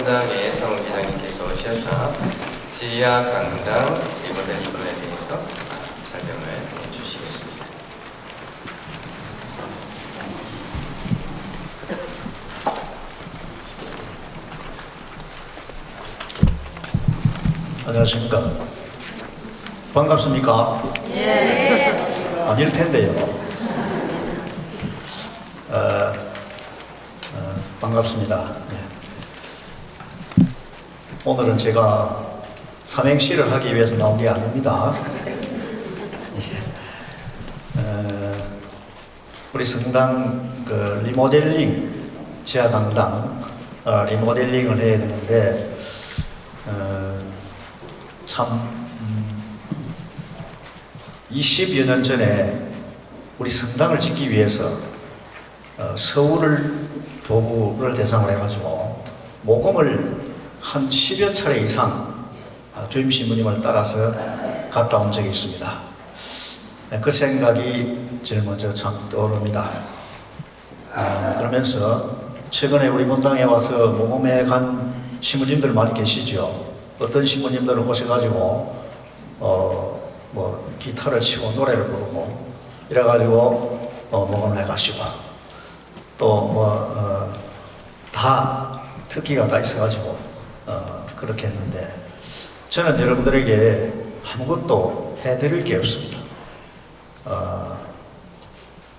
본당의 사무기장님께서 오셔서 지하 강당 리모델링에 대해서 설명을 해주시겠습니다. 안녕하십니까. 반갑습니까? 예. 아닐 텐데요. 반갑습니다. 네. 오늘은 제가 삼행시를 하기 위해서 나온 게 아닙니다. 우리 성당 리모델링, 지하 강당 리모델링을 해야 되는데 참 20여 년 전에 우리 성당을 짓기 위해서 서울을 교구를 대상으로 해가지고 모금을 한 10여 차례 이상 주임 신부님을 따라서 갔다 온 적이 있습니다. 그 생각이 제일 먼저 참 떠오릅니다. 그러면서 최근에 우리 본당에 와서 모금에 간 신부님들 많이 계시죠. 어떤 신부님들은 오셔가지고 기타를 치고 노래를 부르고 이래가지고 모금을 해가시고 또 다 특기가 다 있어가지고 그렇게 했는데 저는 여러분들에게 아무것도 해드릴 게 없습니다.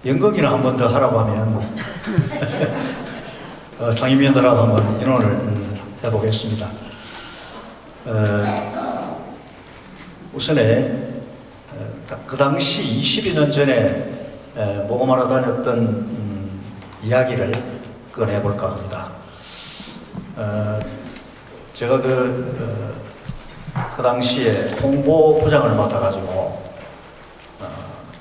연극이나 한 번 더 하라고 하면 상임위원들하고 한번 인원을 해보겠습니다. 우선에 그 당시 22년 전에 모금하러 다녔던 이야기를 꺼내볼까 합니다. 제가 그 당시에 홍보부장을 맡아가지고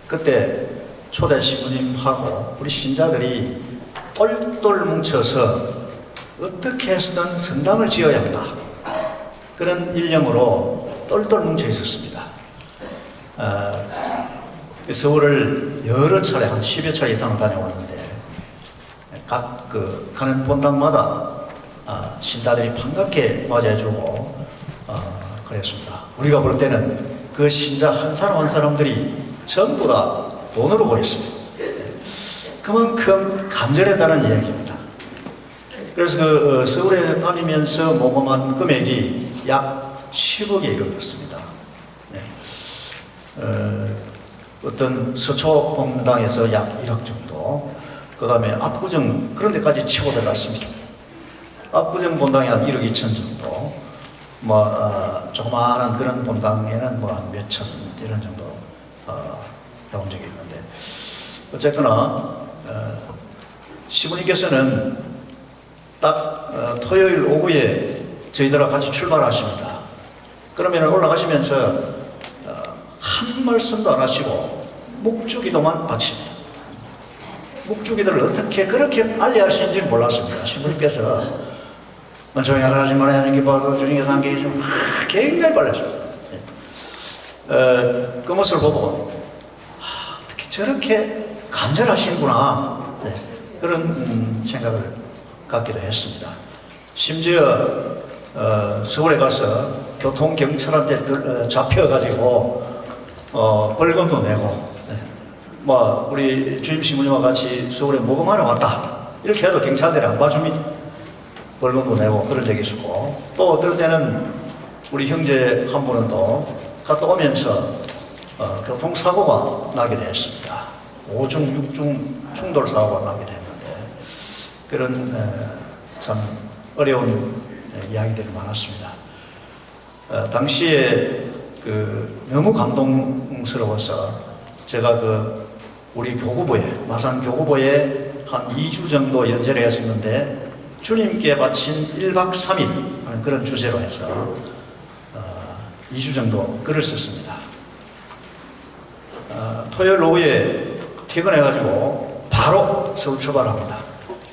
그때 초대 신부님하고 우리 신자들이 똘똘 뭉쳐서 어떻게 해서든 성당을 지어야 한다, 그런 일념으로 똘똘 뭉쳐 있었습니다. 서울을 여러 차례, 한 10여 차례 이상 다녀왔는데 각 가는 본당마다 신자들이 반갑게 맞이해주고 그랬습니다. 우리가 볼 때는 그 신자 한 사람 한 사람들이 전부 다 돈으로 보였습니다. 그만큼 간절했다는 이야기입니다. 그래서 서울에 다니면서 모금한 금액이 약 10억에 이르렀습니다. 어떤 서초 본당에서 약 1억 정도, 그 다음에 압구정 그런 데까지 치고 들어갔습니다. 압구정 본당이 한 1억 2천 정도, 조그마한 그런 본당에는 한 몇천 이런 정도 해본 적이 있는데, 어쨌거나 시부님께서는 딱 토요일 오후에 저희들하고 같이 출발하십니다. 그러면 올라가시면서 한 말씀도 안 하시고 묵주기도만 바칩니다. 묵주기도를 어떻게 그렇게 빨리 하시는지 몰랐습니다. 신부님께서 조용히 하지 말아야 하는 게 봐서 주님께서 함께 계시면 굉장히 빨리 하십니다. 그 모습을 보고 어떻게 저렇게 간절하시는구나, 그런 생각을 갖기도 했습니다. 심지어 서울에 가서 교통경찰한테 잡혀가지고 벌금도 내고, 우리 주임 신부님과 같이 서울에 모금하러 왔다 이렇게 해도 경찰들이 안 봐줍니다. 벌금도 내고 그런 적이 있었고, 또 어떨 때는 우리 형제 한 분은 또 갔다 오면서 교통사고가 나게 되었습니다. 5중, 6중 충돌 사고가 나게 됐는데, 그런 참 어려운 이야기들이 많았습니다. 당시에 너무 감동스러워서 제가 우리 교구보에, 마산 교구보에 한 2주 정도 연재를 했었는데, 주님께 바친 1박 3일 하는 그런 주제로 해서 2주 정도 글을 썼습니다. 토요일 오후에 퇴근해가지고 바로 서울 출발합니다.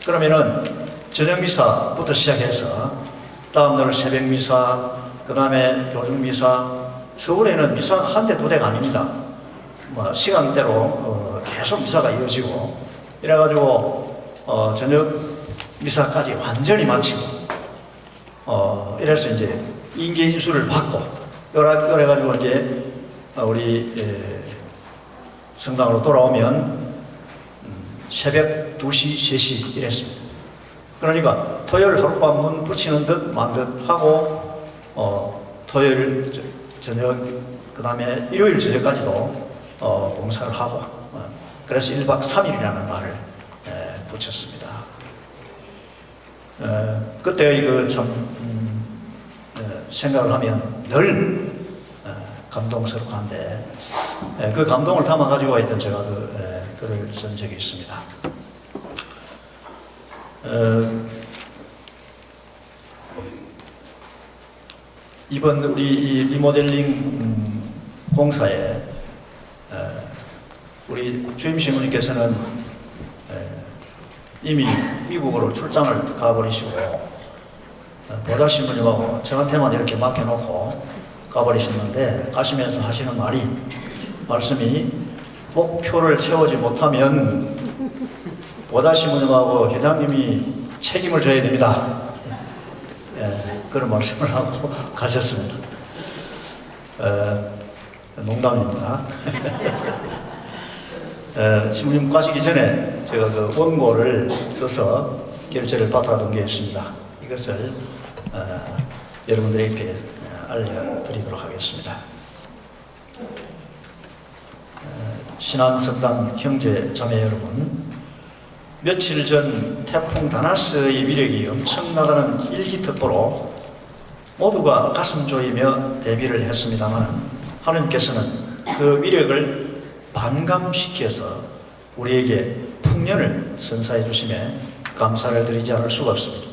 그러면은 저녁 미사부터 시작해서 다음날 새벽 미사, 그 다음에 교중 미사, 서울에는 미사 한 대 두 대가 아닙니다. 시간대로 계속 미사가 이어지고 이래가지고 저녁 미사까지 완전히 마치고 이래서 이제 인계 인수를 받고 그래가지고 이제 우리 성당으로 돌아오면 새벽 2시, 3시 이랬습니다. 그러니까 토요일 하룻밤 문 붙이는 듯 만 듯 하고 토요일 저녁 그 다음에 일요일 저녁까지도 봉사를 하고 그래서 1박 3일이라는 말을 붙였습니다. 그때 생각을 하면 늘 감동스럽고 한데 그 감동을 담아가지고 있던 제가 글을 쓴 적이 있습니다. 이번 우리 이 리모델링 공사에 우리 주임 신부님께서는 이미 미국으로 출장을 가버리시고 보좌 신부님하고 저한테만 이렇게 맡겨놓고 가버리셨는데 가시면서 하시는 말씀이 목표를 세우지 못하면 보좌 신부님하고 회장님이 책임을 져야 됩니다. 그런 말씀을 하고 가셨습니다. 농담입니다. 신부님 가시기 전에 제가 그 원고를 써서 결제를 받아둔 게 있습니다. 이것을 여러분들에게 알려드리도록 하겠습니다. 신앙성당 형제 자매 여러분, 며칠 전 태풍 다나스의 위력이 엄청나다는 일기특보로 모두가 가슴 조이며 대비를 했습니다만 하나님께서는 그 위력을 반감시켜서 우리에게 풍년을 선사해 주심에 감사를 드리지 않을 수가 없습니다.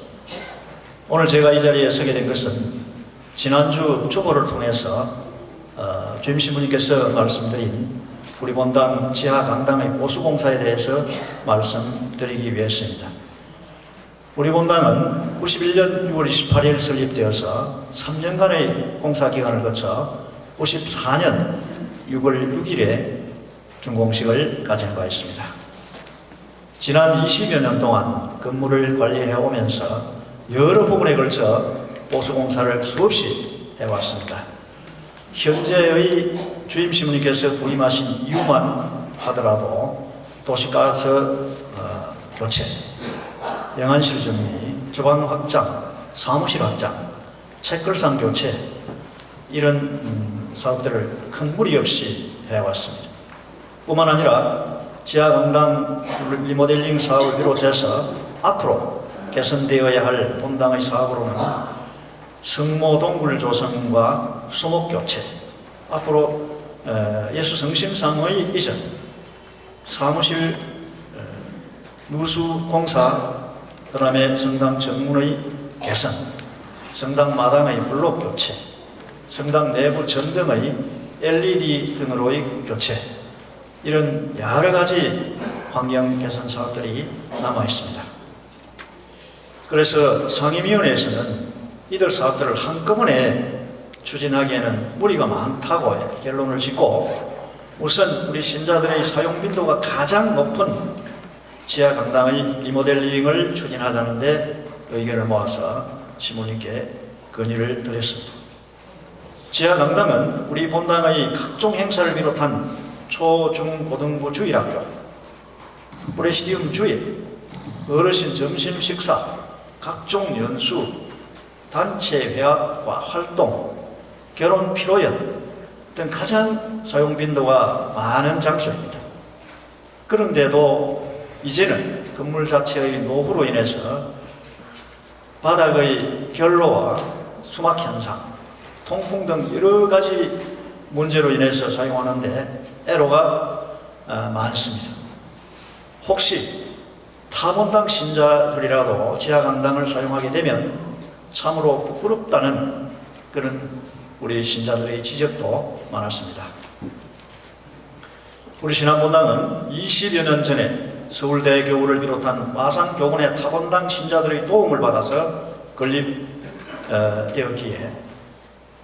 오늘 제가 이 자리에 서게 된 것은 지난주 주보를 통해서 주임 신부님께서 말씀드린 우리 본당 지하 강당의 보수공사에 대해서 말씀드리기 위해서입니다. 우리 본당은 91년 6월 28일 설립되어서 3년간의 공사 기간을 거쳐 94년 6월 6일에 준공식을 가진 바 있습니다. 지난 20여 년 동안 건물을 관리해 오면서 여러 부분에 걸쳐 보수공사를 수없이 해왔습니다. 현재의 주임 신부님께서 부임하신 이유만 하더라도 도시가스 교체, 영안실 정리, 주방 확장, 사무실 확장, 책걸상 교체 이런 사업들을 큰 무리 없이 해왔습니다. 뿐만 아니라 지하 강당 리모델링 사업을 비롯해서 앞으로 개선되어야 할 본당의 사업으로는 성모 동굴 조성과 수목 교체, 앞으로 예수 성심상의 이전, 사무실 누수 공사, 그 다음에 성당 정문의 개선, 성당 마당의 블록 교체, 성당 내부 전등의 LED 등으로의 교체, 이런 여러 가지 환경 개선 사업들이 남아 있습니다. 그래서 상임위원회에서는 이들 사업들을 한꺼번에 추진하기에는 무리가 많다고 이렇게 결론을 짓고 우선 우리 신자들의 사용 빈도가 가장 높은 지하 강당의 리모델링을 추진하자는데 의견을 모아서 신부님께 건의를 드렸습니다. 지하 강당은 우리 본당의 각종 행사를 비롯한 초, 중, 고등부 주일학교, 프레시디움 주일, 어르신 점심 식사, 각종 연수, 단체 회합과 활동, 결혼 피로연 등 가장 사용 빈도가 많은 장소입니다. 그런데도 이제는 건물 자체의 노후로 인해서 바닥의 결로와 수막 현상, 통풍 등 여러 가지 문제로 인해서 사용하는데 애로가 많습니다. 혹시 타본당 신자들이라도 지하 강당을 사용하게 되면 참으로 부끄럽다는 그런 우리 신자들의 지적도 많았습니다. 우리 신안본당은 20여 년 전에 서울대 교구를 비롯한 마산교군의 타본당 신자들의 도움을 받아서 건립되었기에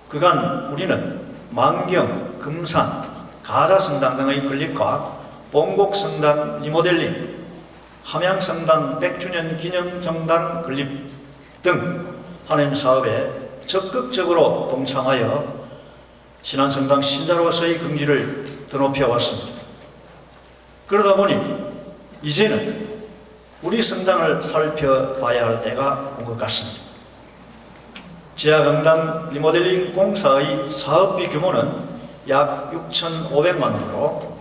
그간 우리는 만경, 금산, 가자성당 등의 건립과 봉곡성당 리모델링, 함양성당 100주년 기념성당 건립 등 하나님 사업에 적극적으로 동참하여 신안성당 신자로서의 긍지를 드높여 왔습니다. 그러다 보니 이제는 우리 성당을 살펴봐야 할 때가 온 것 같습니다. 지하강당 리모델링 공사의 사업비 규모는 약 6,500만 원으로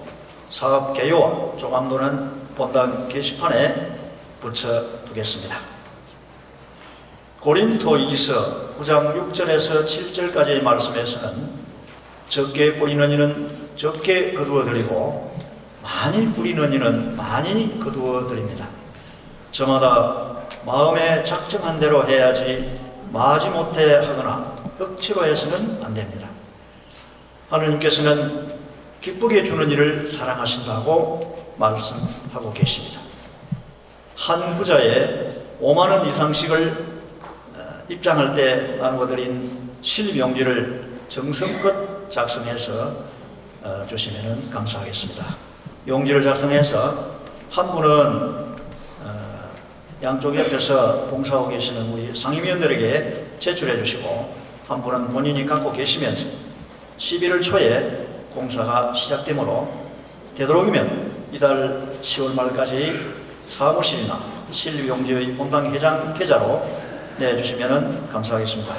사업 개요와 조감도는 본당 게시판에 붙여두겠습니다. 고린토 2서 9장 6절에서 7절까지의 말씀에서는 적게 뿌리는 이는 적게 거두어드리고 많이 뿌리는 이는 많이 거두어드립니다. 저마다 마음에 작정한 대로 해야지 마지못해 하거나 억지로 해서는 안 됩니다. 하느님께서는 기쁘게 주는 일을 사랑하신다고 말씀하고 계십니다. 한 부자의 5만 원 이상씩을 입장할 때 나누어드린 실명지를 정성껏 작성해서 주시면 감사하겠습니다. 용지를 작성해서 한 분은 양쪽 옆에서 봉사하고 계시는 우리 상임위원들에게 제출해 주시고, 한 분은 본인이 갖고 계시면서 11월 초에 공사가 시작되므로 되도록이면 이달 10월 말까지 사무실이나 실용지의 본당 회장 계좌로 내주시면 감사하겠습니다.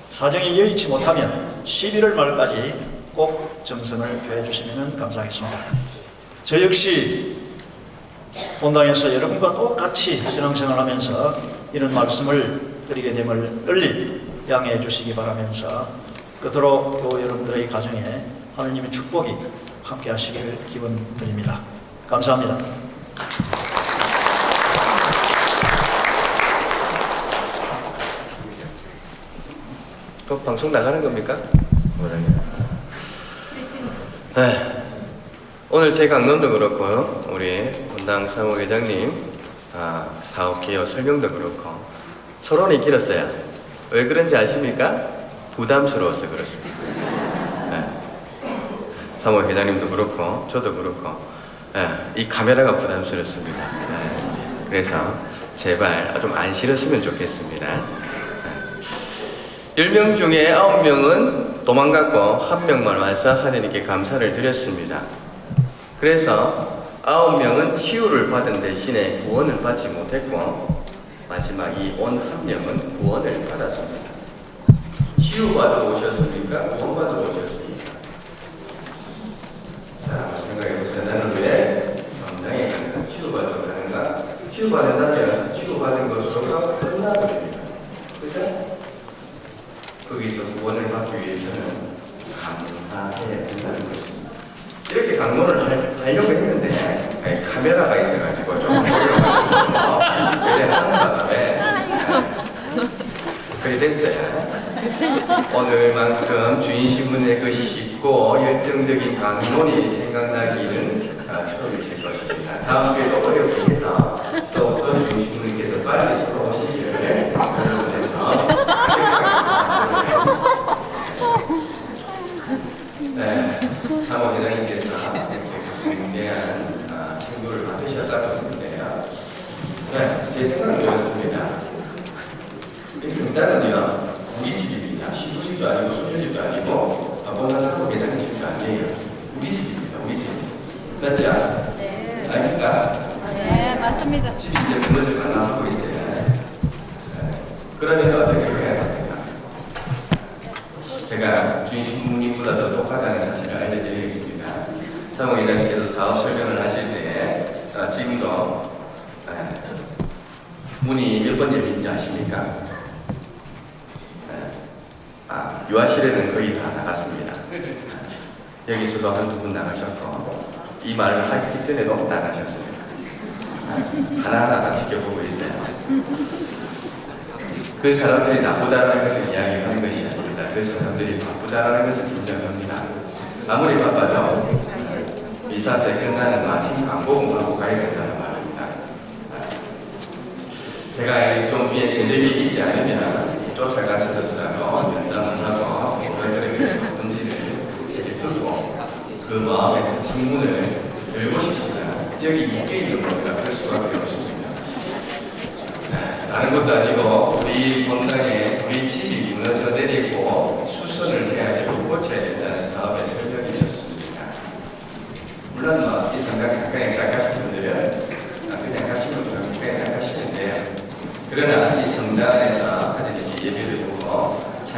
사정이 여의치 못하면 11월 말까지 꼭 정성을 표해 주시면 감사하겠습니다. 저 역시 본당에서 여러분과 똑같이 신앙생활을 하면서 이런 말씀을 드리게 됨을 널리 양해해 주시기 바라면서 그토록 교우 여러분들의 가정에 하느님의 축복이 함께 하시길 기원드립니다. 감사합니다. 그 방송 나가는 겁니까? 네. 오늘 제 강론도 그렇고요, 우리 본당 사무회장님 사업 개요 설명도 그렇고 서론이 길었어요. 왜 그런지 아십니까? 부담스러워서 그렇습니다. 네. 사무회장님도 그렇고 저도 그렇고 이 카메라가 부담스럽습니다. 그래서 제발 좀 안 싫었으면 좋겠습니다. 10명 중에 9명은 도망갔고 1명만 와서 하느님께 감사를 드렸습니다. 그래서 9명은 치유를 받은 대신에 구원을 받지 못했고 마지막 이 온 1명은 구원을 받았습니다. 치유받으러 오셨습니까? 구원받으러 오셨습니까? 자, 생각해보세요. 나는 왜 성당에 가는가? 치유받으러 가는가? 치유받는다면 치유받은 것으로서 끝나버립니다. 그죠? 거기서 구원을 받기 위해서는 감사해야 된다는 것입니다. 이렇게 강론을 하려고 했는데 카메라가 있어가지고 좀 어려워가지고 그래 하는 바람에 그래 됐어요. 오늘만큼 주인신문의 그 쉽고 열정적인 강론이 생각나기는 처음이실 것입니다. 다음 주에 또 어렵게 해서 또 어떤 주인신문께서 빨리 돌아오시기를 여러분들과 사무회장님께서 이렇게 중대한 친구를 받으셨다고 하는데요. 제 생각은 이렇습니다. 이 성당은요, 우리 집입니다. 신부집도 아니고 수녀집도 아니고 본당 사무회장님 집도 아니에요. 우리 집입니다. 우리 집. 맞죠? 네. 아닙니까? 네, 맞습니다. 집이 이제 무너져 가능하고 있어요. 그러니까 어떻게 해야 됩니까? 제가 주인신부님보다 더 똑같다는 사실을 알려드리겠습니다. 사무회장님께서 사업 설명을 하실 때 지금도 문이 몇 번 열린지 아십니까? 유아실에는 거의 다 나갔습니다. 여기서도 한두 분 나가셨고 이 말을 하기 직전에도 나가셨습니다. 하나하나 다 지켜보고 있어요. 그 사람들이 나쁘다라는 것을 이야기하는 것이 아닙니다. 그 사람들이 바쁘다라는 것을 인정합니다. 아무리 바빠도 미사 때 끝나는 아침 광복은 하고 가야 된다는 말입니다. 제가 좀 위에 제대비 있지 않으면 쫓아가서라도 면담을 하고 그들에게 본질을 이렇게 듣고 그 마음의 창문을 열고 싶지만 여기 묶여있는 겁니다. 그럴 수밖에 없습니다. 다른 것도 아니고 우리 본당에 우리 집이 무너져 내리고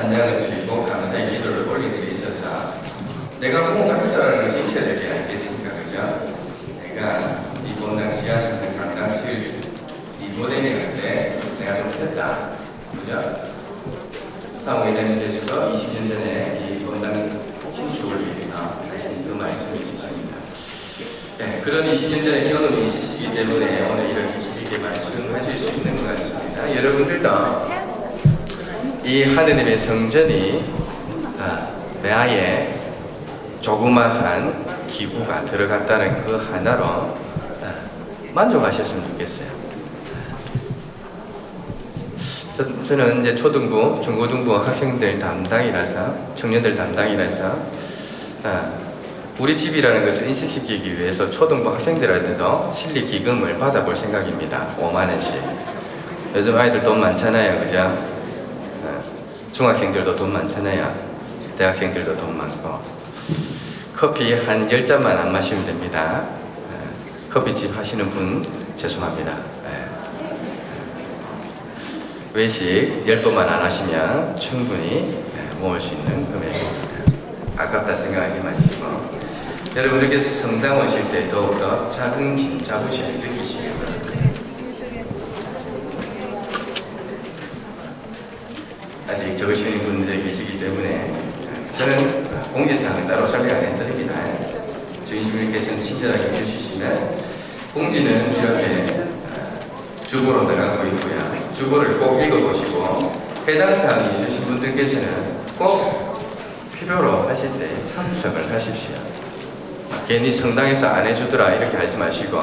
찬양을 드리고 감사의 기도를 올리는 데 있어서 내가 뭔가 할 거라는 것이 있어야 될 게 아니겠습니까? 그죠? 내가 이 본당 지하상당 강당실 이 모델링 할때 내가 좀 했다. 그죠? 사무 회장님께서도 20년 전에 이 본당 신축을 위해서 하신 그 말씀이 있으십니다. 네, 그런 20년 전의 경험이 있으시기 때문에 오늘 이렇게 길게 말씀하실 수 있는 것 같습니다. 여러분들도 이 하느님의 성전이 내 아예 조그마한 기부가 들어갔다는 그 하나로 만족하셨으면 좋겠어요. 저는 이제 초등부, 중고등부 학생들 담당이라서, 청년들 담당이라서 우리 집이라는 것을 인식시키기 위해서 초등부 학생들한테도 실리기금을 받아볼 생각입니다. 5만 원씩. 요즘 아이들 돈 많잖아요, 그죠? 중학생들도 돈 많잖아요. 대학생들도 돈 많고. 커피 한 10잔만 안 마시면 됩니다. 커피집 하시는 분 죄송합니다. 외식 10번만 안 하시면 충분히 모을 수 있는 금액입니다. 아깝다 생각하지 마시고 여러분들께서 성당 오실 때 더욱더 자긍심, 자부심을 느끼시길 바랍니다. 아직 적으시는 분들이 계시기 때문에 저는 공지사항을 따로 설명 안 해드립니다. 주인님께서는 친절하게 해주시면 공지는 이렇게 주보로 나가고 있고요. 주보를 꼭 읽어보시고 해당 사항이 있으신 분들께서는 꼭 필요로 하실 때 참석을 하십시오. 괜히 성당에서 안 해주더라 이렇게 하지 마시고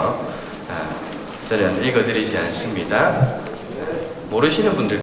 저는 읽어드리지 않습니다. 모르시는 분들